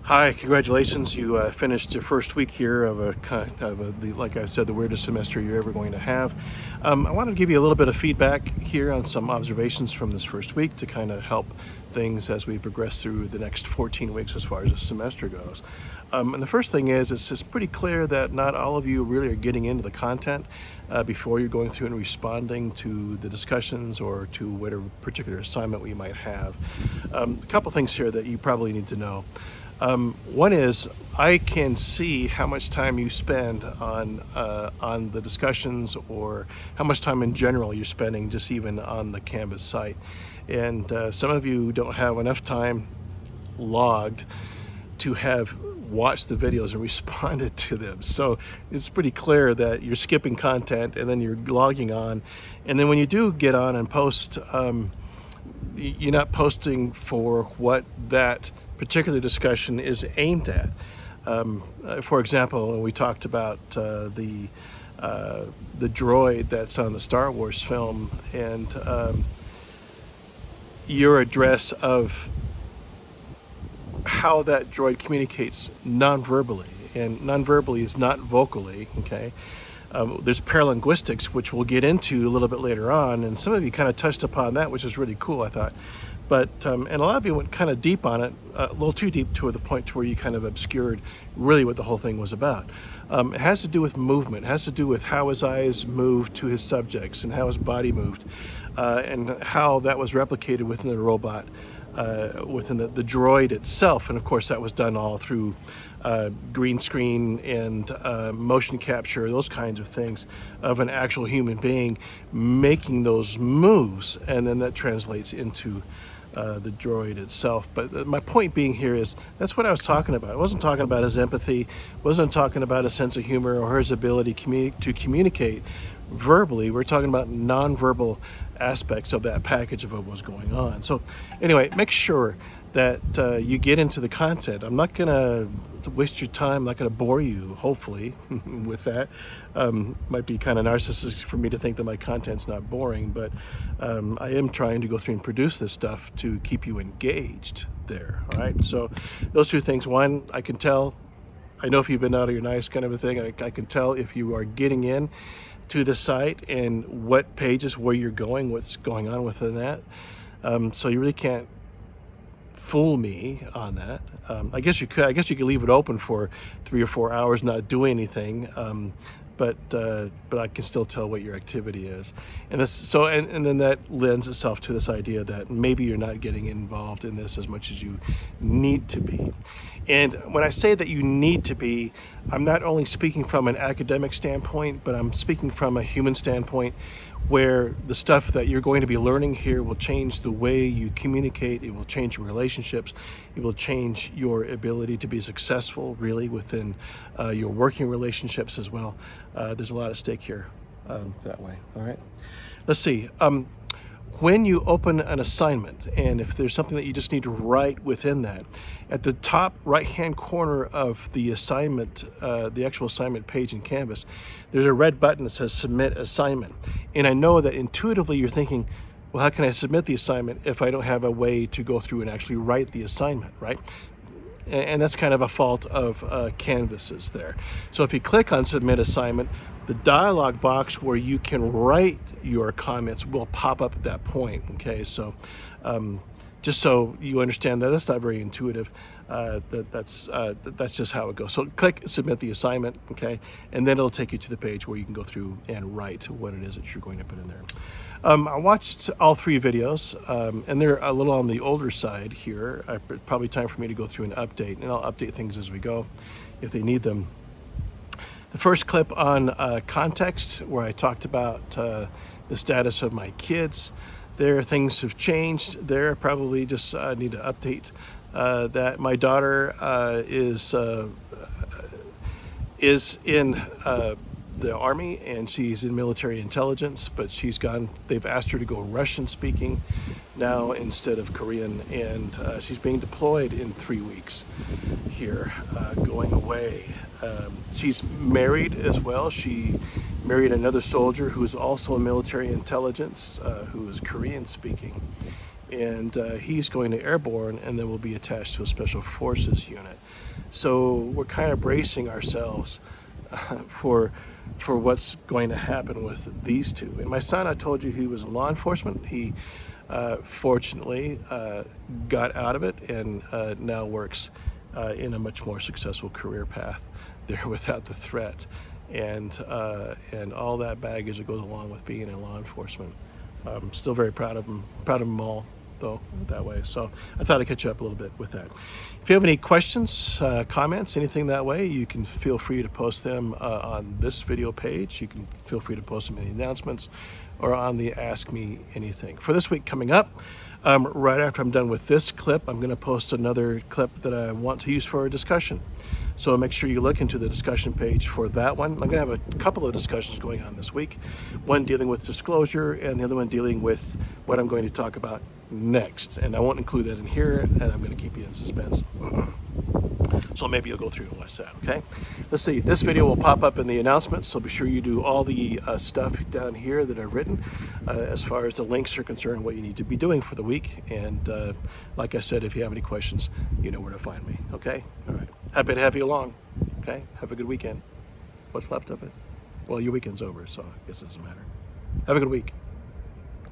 Hi, congratulations. You finished your first week here of like I said, the weirdest semester you're ever going to have. I wanted to give you a little bit of feedback here on some observations from this first week to kind of help things as we progress through the next 14 weeks as far as the semester goes. And the first thing is, it's just pretty clear that not all of you really are getting into the content before you're going through and responding to the discussions or to whatever particular assignment we might have. A couple things here that you probably need to know. One is, I can see how much time you spend on the discussions, or how much time in general you're spending just even on the Canvas site. And some of you don't have enough time logged to have watched the videos and responded to them. So it's pretty clear that you're skipping content and then you're logging on. And then when you do get on and post, you're not posting for what that particular discussion is aimed at. For example, when we talked about the droid that's on the Star Wars film, and your address of how that droid communicates non-verbally, and non-verbally is not vocally, okay? There's paralinguistics, which we'll get into a little bit later on, and some of you kind of touched upon that, which is really cool, I thought. But, and a lot of you went kind of deep on it, a little too deep to the point to where you kind of obscured really what the whole thing was about. It has to do with movement. It has to do with how his eyes moved to his subjects and how his body moved, and how that was replicated within the robot, within the droid itself. And of course that was done all through green screen and motion capture, those kinds of things, of an actual human being making those moves, and then that translates into the droid itself. But my point being here is, that's what I was talking about. I wasn't talking about his empathy, wasn't talking about a sense of humor or his ability to communicate verbally. We're talking about nonverbal aspects of that package of what was going on. So anyway, make sure that you get into the content. I'm not going to waste your time. I'm not going to bore you, hopefully, with that. Might be kind of narcissistic for me to think that my content's not boring, but I am trying to go through and produce this stuff to keep you engaged there, all right? So those two things. One, I can tell, I know if you've been out of your nice kind of a thing, I can tell if you are getting in to the site and what pages, where you're going, what's going on within that. So you really can't fool me on that. I guess you could leave it open for 3 or 4 hours, not doing anything, but I can still tell what your activity is. And this, so and then that lends itself to this idea that maybe you're not getting involved in this as much as you need to be. And when I say that you need to be, I'm not only speaking from an academic standpoint, but I'm speaking from a human standpoint, where the stuff that you're going to be learning here will change the way you communicate. It will change your relationships. It will change your ability to be successful, really, within your working relationships as well. There's a lot at stake here that way, all right? Let's see. When you open an assignment, and if there's something that you just need to write within that, at the top right-hand corner of the assignment, the actual assignment page in Canvas, there's a red button that says Submit Assignment. And I know that intuitively you're thinking, well, how can I submit the assignment if I don't have a way to go through and actually write the assignment, right? And that's kind of a fault of Canvas's there. So if you click on Submit Assignment, the dialog box where you can write your comments will pop up at that point, okay? So just so you understand that, that's not very intuitive. That's just how it goes. So click Submit the Assignment, okay? And then it'll take you to the page where you can go through and write what it is that you're going to put in there. I watched all 3 videos, and they're a little on the older side here. Probably time for me to go through and update, and I'll update things as we go if they need them. The first clip on context, where I talked about the status of my kids. There, things have changed. There, probably just need to update that my daughter is in the Army, and she's in military intelligence, but they've asked her to go Russian speaking now instead of Korean, and she's being deployed in 3 weeks here, going away. She's married as well. She married another soldier who is also in military intelligence, who is Korean speaking. and he's going to airborne and then will be attached to a special forces unit. So we're kind of bracing ourselves for what's going to happen with these two. And my son, I told you he was in law enforcement. He fortunately got out of it and now works in a much more successful career path there without the threat and all that baggage that goes along with being in law enforcement. I'm still very proud of them all, though, that way. So I thought I'd catch you up a little bit with that. If you have any questions, comments, anything that way, you can feel free to post them on this video page. You can feel free to post them in the announcements or on the Ask Me Anything. For this week coming up, right after I'm done with this clip, I'm going to post another clip that I want to use for a discussion. So make sure you look into the discussion page for that one. I'm going to have a couple of discussions going on this week, one dealing with disclosure and the other one dealing with what I'm going to talk about next. And I won't include that in here, and I'm going to keep you in suspense. So maybe you'll go through and watch that, okay? Let's see, this video will pop up in the announcements, so be sure you do all the stuff down here that I've written as far as the links are concerned, what you need to be doing for the week. And like I said, if you have any questions, you know where to find me, okay? All right. Happy to have you along, okay? Have a good weekend. What's left of it? Well, your weekend's over, so I guess it doesn't matter. Have a good week.